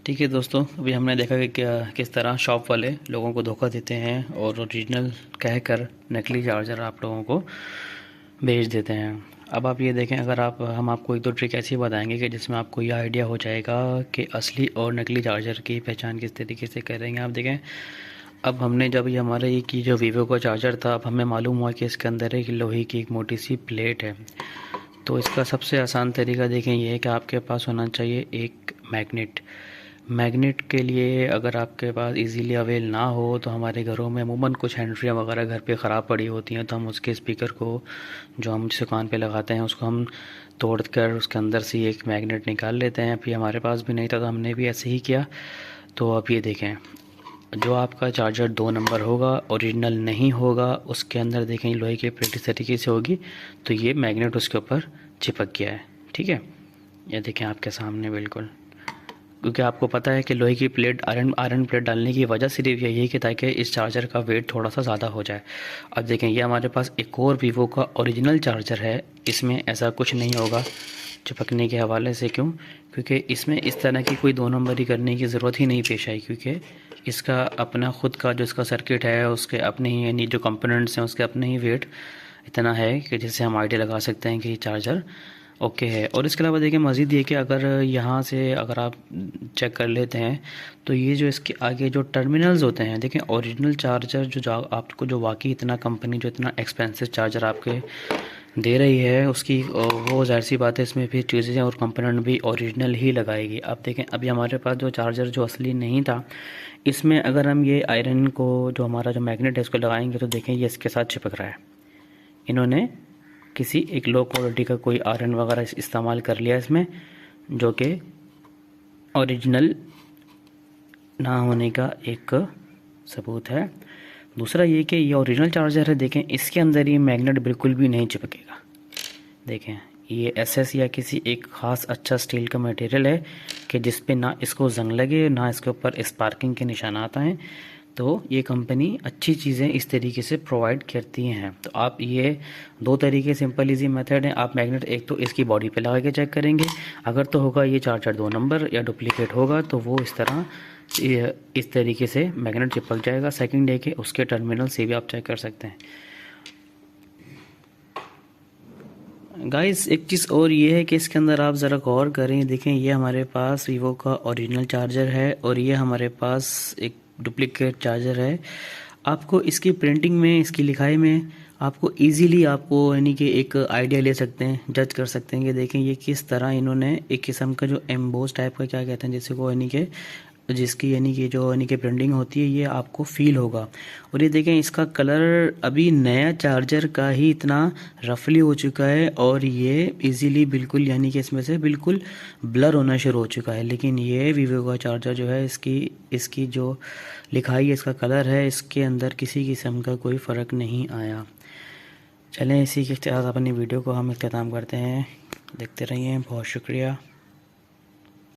ठीक है दोस्तों, अभी हमने देखा कि किस तरह शॉप वाले लोगों को धोखा देते हैं और ओरिजिनल कहकर नकली चार्जर आप लोगों को भेज देते हैं। अब आप ये देखें, अगर हम आपको एक दो ट्रिक ऐसी बताएंगे कि जिसमें आपको ये आइडिया हो जाएगा कि असली और नकली चार्जर की पहचान किस तरीके से करेंगे। आप देखें, अब हमने जब ये हमारे ये की जो वीवो का चार्जर था, अब हमें मालूम हुआ कि इसके अंदर एक लोहे की एक मोटी सी प्लेट है। तो इसका सबसे आसान तरीका देखें ये है कि आपके पास होना चाहिए एक मैग्नेट। मैग्नेट के लिए अगर आपके पास इजीली अवेल ना हो तो हमारे घरों में अमूमन कुछ हैंड्रियाँ वगैरह घर पे ख़राब पड़ी होती हैं, तो हम उसके स्पीकर को जो हम जिस कान पे लगाते हैं उसको हम तोड़ कर उसके अंदर से एक मैग्नेट निकाल लेते हैं। अभी हमारे पास भी नहीं था तो हमने भी ऐसे ही किया। तो अब ये देखें, जो आपका चार्जर 2 नंबर होगा, ओरिजिनल नहीं होगा, उसके अंदर देखें लोहे की प्लेट इस तरीके से होगी, तो ये मैग्नेट उसके ऊपर चिपक गया है। ठीक है, ये देखें आपके सामने बिल्कुल, क्योंकि आपको पता है कि लोहे की प्लेट आयरन प्लेट डालने की वजह सिर्फ यही है कि ताकि इस चार्जर का वेट थोड़ा सा ज़्यादा हो जाए। अब देखें, ये हमारे पास एक और वीवो का ओरिजिनल चार्जर है, इसमें ऐसा कुछ नहीं होगा चिपकने के हवाले से। क्यों? क्योंकि इसमें इस तरह की कोई 2 नंबरी करने की ज़रूरत ही नहीं पेश आई, क्योंकि इसका अपना ख़ुद का जो इसका सर्किट है, उसके अपने ही यानी जो कंपोनेंट्स हैं उसके अपने ही वेट इतना है कि जिससे हम आइडिया लगा सकते हैं कि ये चार्जर ओके है। और इसके अलावा देखिए मज़ीद ये कि अगर यहाँ से अगर आप चेक कर लेते हैं तो ये जो इसके आगे जो टर्मिनल्स होते हैं, देखें ओरिजिनल चार्जर जो आपको जो वाकई इतना कंपनी जो इतना एक्सपेंसिव चार्जर आपके दे रही है उसकी वो ज़ाहिर सी बात है इसमें फिर चीज़ें और कंपोनेंट भी ओरिजिनल ही लगाएगी। अब देखें, अभी हमारे पास जो चार्जर जो असली नहीं था, इसमें अगर हम ये आयरन को जो हमारा जो मैग्नेट है इसको लगाएंगे तो देखें ये इसके साथ चिपक रहा है। इन्होंने किसी एक लो क्वालिटी का कोई आयरन वगैरह इस्तेमाल कर लिया इसमें, जो कि ओरिजिनल ना होने का एक सबूत है। दूसरा ये कि ये ओरिजिनल चार्जर है, देखें इसके अंदर ये मैग्नेट बिल्कुल भी नहीं चिपकेगा। देखें ये एसएस या किसी एक ख़ास अच्छा स्टील का मटेरियल है कि जिस पे ना इसको जंग लगे ना इसके ऊपर स्पार्किंग के निशानात आएँ। तो ये कंपनी अच्छी चीज़ें इस तरीके से प्रोवाइड करती हैं। तो आप ये 2 तरीके सिंपल इजी मेथड हैं। आप मैग्नेट एक तो इसकी बॉडी पे लगा के चेक करेंगे, अगर तो होगा ये चार्जर 2 नंबर या डुप्लीकेट होगा तो वो इस तरीके से मैग्नेट चिपक जाएगा। सेकंड है कि उसके टर्मिनल से भी आप चेक कर सकते हैं। गाइस एक चीज़ और ये है कि इसके अंदर आप ज़रा गौर करें, देखें ये हमारे पास वीवो का ओरिजिनल चार्जर है और ये हमारे पास एक डुप्लीकेट चार्जर है। आपको इसकी प्रिंटिंग में, इसकी लिखाई में आपको इजीली आपको यानी कि एक आइडिया ले सकते हैं, जज कर सकते हैं कि देखें ये किस तरह इन्होंने एक किस्म का जो एम्बोस टाइप का क्या कहते हैं जैसे को यानी कि जिसकी यानी कि जो यानी कि प्रिंटिंग होती है ये आपको फील होगा। और ये देखें इसका कलर अभी नया चार्जर का ही इतना रफली हो चुका है और ये इजीली बिल्कुल यानी कि इसमें से बिल्कुल ब्लर होना शुरू हो चुका है। लेकिन ये वीवो का चार्जर जो है इसकी जो लिखाई है, इसका कलर है, इसके अंदर किसी किस्म का कोई फ़र्क नहीं आया। चलें इसी के साथ अपनी वीडियो को हम इख्तिताम करते हैं। देखते रहिए, बहुत शुक्रिया।